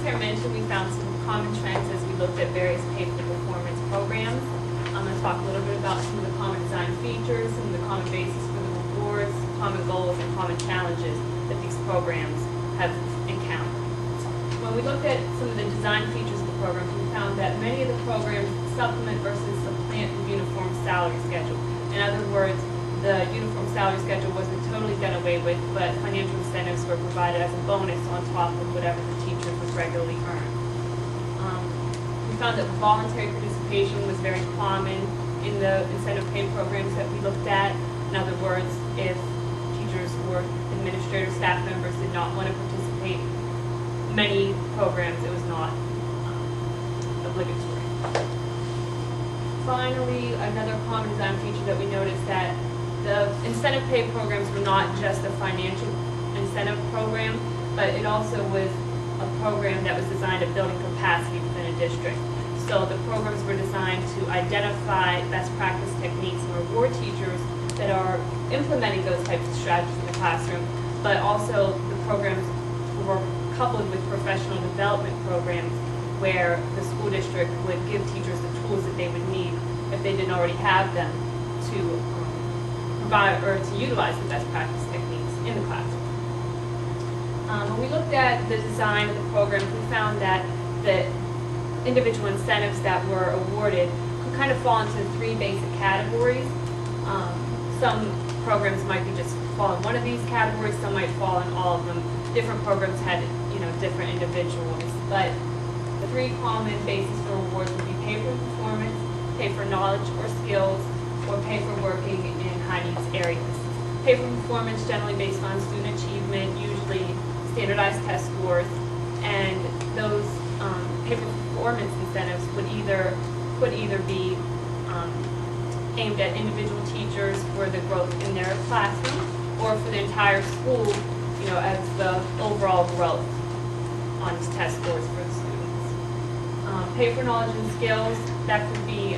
Chair mentioned, we found some common trends as we looked at various pay-for-performance programs. I'm going to talk a little bit about some of the common design features, some of the common basis for the rewards, common goals, and common challenges that these programs have encountered. When we looked at some of the design features of the programs, we found that many of the programs supplement versus supplant the uniform salary schedule. In other words, the uniform salary schedule wasn't totally done away with, but financial incentives were provided as a bonus on top of whatever the teacher would regularly earn. We found that voluntary participation was very common in the incentive pay programs that we looked at. In other words, if teachers or administrative staff members did not want to participate, many programs it was not obligatory. Finally, another common design feature that we noticed that the incentive pay programs were not just a financial incentive program, but it also was a program that was designed at building capacity within a district. So the programs were designed to identify best practice techniques and reward teachers that are implementing those types of strategies in the classroom, but also the programs were coupled with professional development programs where the school district would give teachers the tools that they would need if they didn't already have them to provide or to utilize the best practice techniques in the classroom. When we looked at the design of the program, we found that the individual incentives that were awarded could kind of fall into three basic categories. Some programs might be just fall in one of these categories, some might fall in all of them. Different programs had, different individuals, but the three common bases for rewards would be pay for performance, pay for knowledge or skills, or pay for working in high needs areas. Pay for performance generally based on student achievement, usually standardized test scores, and those pay for performance incentives would either be aimed at individual teachers for the growth in their classroom, or for the entire school, as the overall growth on test scores for the students. Pay for knowledge and skills, that could be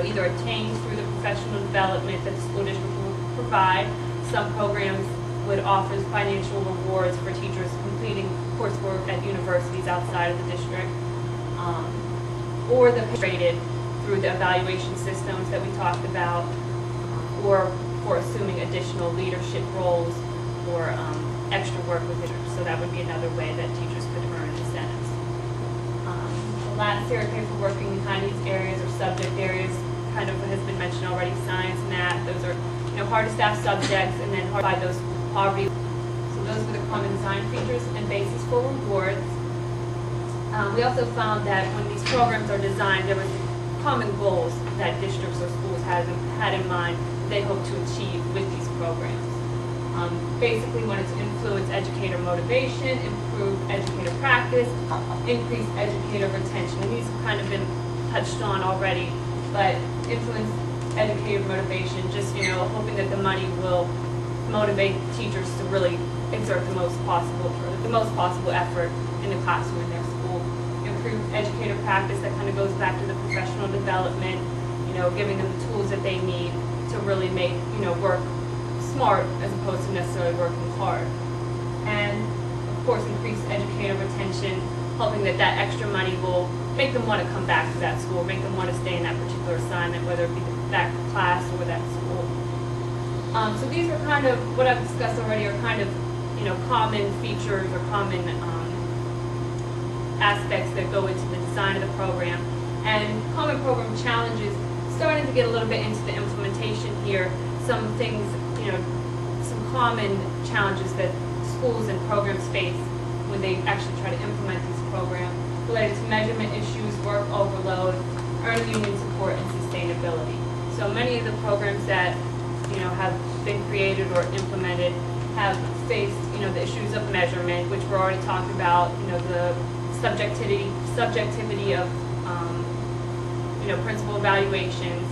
either attained through the professional development that the school district will provide. Some programs would offer financial rewards for teachers completing coursework at universities outside of the district, or the rated through the evaluation systems that we talked about, or for assuming additional leadership roles or extra work with it. So that would be another way that teachers could earn incentives. The last area, pay for working in high needs areas or subject areas, kind of has been mentioned already, science, math, those are hard to staff subjects, and then hard by those poverty. So those were the common design features and basis for rewards. We also found that when these programs are designed, there were common goals that districts or schools had in mind they hope to achieve with these programs. Basically wanted to influence educator motivation, improve educator practice, increase educator retention. And these have kind of been touched on already, but influence educator motivation, just hoping that the money will motivate teachers to really exert the most possible effort in the classroom in their school. Improve educator practice, that kind of goes back to the professional development, giving them the tools that they need to really make, work smart as opposed to necessarily working hard. And of course, increase educator retention, hoping that that extra money will make them want to come back to that school, make them want to stay in that particular assignment, whether it be that class or that school. So these are kind of what I've discussed already, are kind of common features or common aspects that go into the design of the program. And common program challenges, starting to get a little bit into the implementation here. Some things, some common challenges that schools and programs face when they actually try to implement these programs, related to measurement issues, work overload, early union support, and sustainability. So many of the programs that have been created or implemented have faced the issues of measurement, which we're already talking about. The subjectivity of principal evaluations,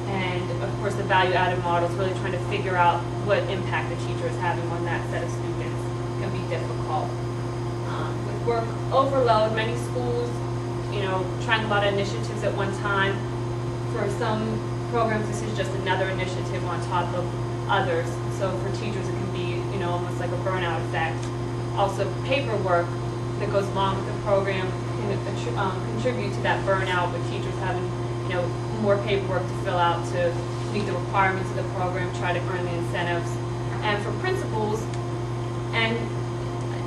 and of course the value-added models, really trying to figure out what impact the teacher is having on that set of students can be difficult. With work overload, many schools, trying a lot of initiatives at one time. For some programs, this is just another initiative on top of others. So for teachers, it can be, almost like a burnout effect. Also, paperwork that goes along with the program can contribute to that burnout with teachers having, more paperwork to fill out to meet the requirements of the program, try to earn the incentives. And for principals and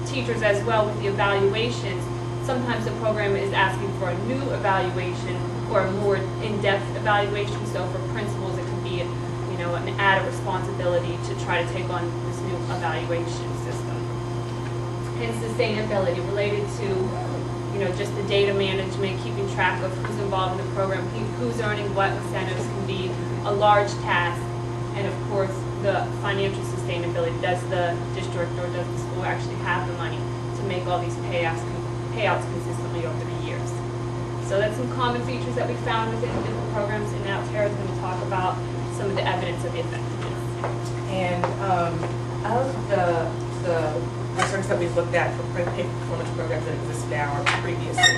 teachers as well with the evaluations, sometimes the program is asking for a new evaluation or a more in-depth evaluation. So for principals, it can be, an added responsibility to try to take on this new evaluation system. And sustainability related to, just the data management, keeping track of who's involved in the program, who's earning what incentives can be a large task. And of course, the financial sustainability. Does the district or does the school actually have the money to make all these payouts consistently over the years? So that's some common features that we found within different programs, and now Tara's going to talk about some of the evidence of the effectiveness. And of the research that we've looked at for pay performance programs that exist now or previously,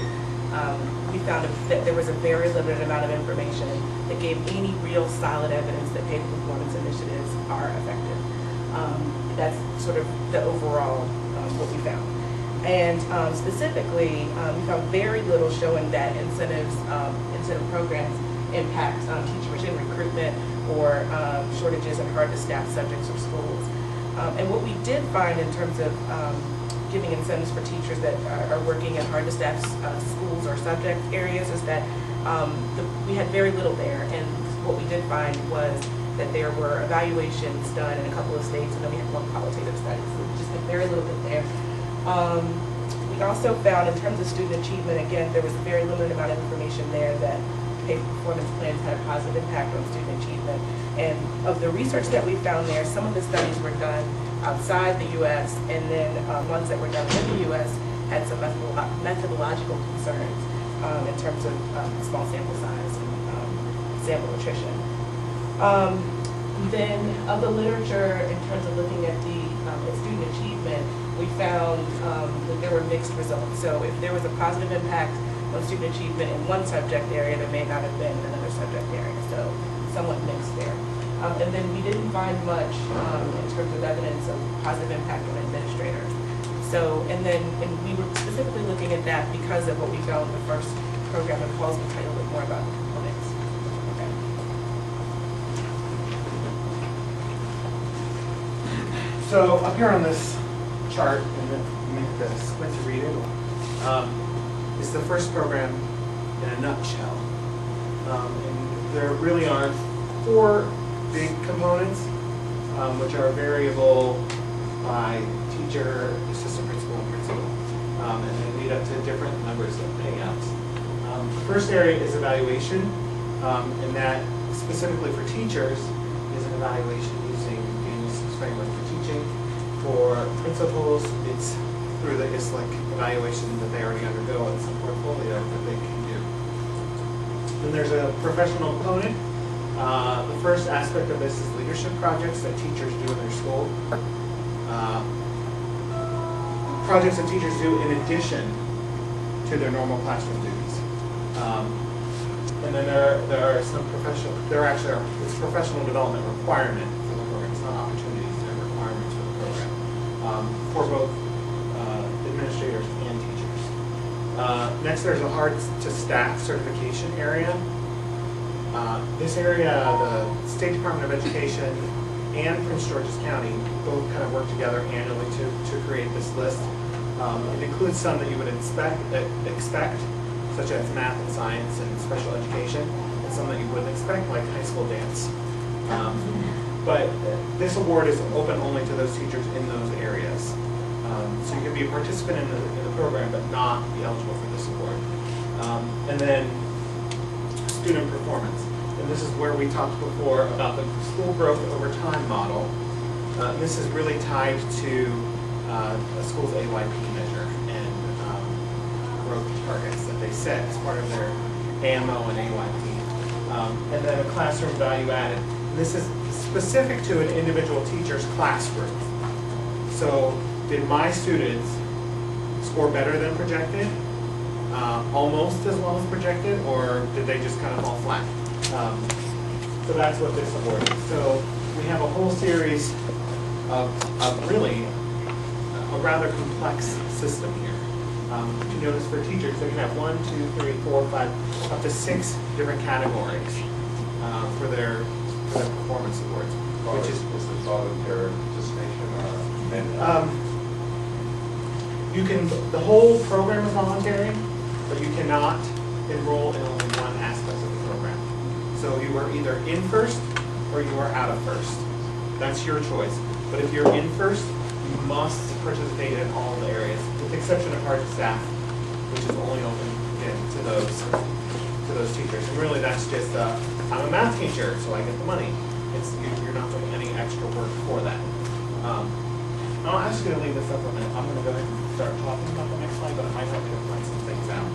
we found that there was a very limited amount of information that gave any real solid evidence that pay performance initiatives are effective. That's sort of the overall what we found. And specifically, we found very little showing that incentive programs impact teacher recruitment or shortages in hard-to-staff subjects or schools. And what we did find in terms of giving incentives for teachers that are working in hard-to-staff schools or subject areas is that we had very little there. And what we did find was that there were evaluations done in a couple of states, and then we had one qualitative study. So we just had very little bit there. We also found in terms of student achievement, again, there was a very limited amount of information there that pay performance plans had a positive impact on student achievement. And of the research that we found there, some of the studies were done outside the U.S., and then ones that were done in the U.S. had some methodological concerns in terms of small sample size and sample attrition. Then of the literature, in terms of looking at the student achievement, we found that there were mixed results. So if there was a positive impact on student achievement in one subject area, there may not have been in another subject area. So somewhat mixed there. And then we didn't find much in terms of evidence of positive impact on administrators. So, and we were specifically looking at that because of what we found in the first program, and Paul's going to tell you a little bit more about the components. Okay. So up here on this chart, and you make the squint to read it, is the first program in a nutshell. And there really are 4 big components, which are variable by teacher, assistant principal, and principal. And they lead up to different numbers of payouts. The first area is evaluation, and that specifically for teachers is an evaluation using Daniel's framework for teaching. For principals, it's through the ISLIC evaluation that they already undergo and some portfolio that they can do. Then there's a professional component. The first aspect of this is leadership projects that teachers do in their school. Projects that teachers do in addition to their normal classroom duties. And then there are some it's professional development requirement for the program. It's not opportunities, they're requirements for the program. For both administrators and teachers. Next, there's a hard-to-staff certification area. This area, the State Department of Education and Prince George's County both kind of work together annually to create this list. It includes some that you would expect, such as math and science and special education, and some that you wouldn't expect, like high school dance. But this award is open only to those teachers in those areas. So you can be a participant in the program, but not be eligible for this award. And then student performance. And this is where we talked before about the school growth over time model. This is really tied to a school's AYP measure and growth targets that they set as part of their AMO and AYP. And then a classroom value added. And this is specific to an individual teacher's classroom. So did my students score better than projected, almost as well as projected, or did they just kind of fall flat? So that's what this award is. So we have a whole series of really a rather complex system here. If you notice for teachers, they can have 1, 2, 3, 4, 5, up to 6 different categories for their performance awards, which is the voluntary participation or mandatory? you can, the whole program is voluntary, but you cannot enroll in only one aspect of the program. So you are either in first or you are out of first. That's your choice. But if you're in first, you must participate in all the areas, with the exception of hard staff, which is only open again to those teachers. And really, that's just I'm a math teacher, so I get the money. You're not doing any extra work for that. I'm actually going to leave this up a minute. I'm going to go ahead and start talking about the next slide, but it might help me to find some things out.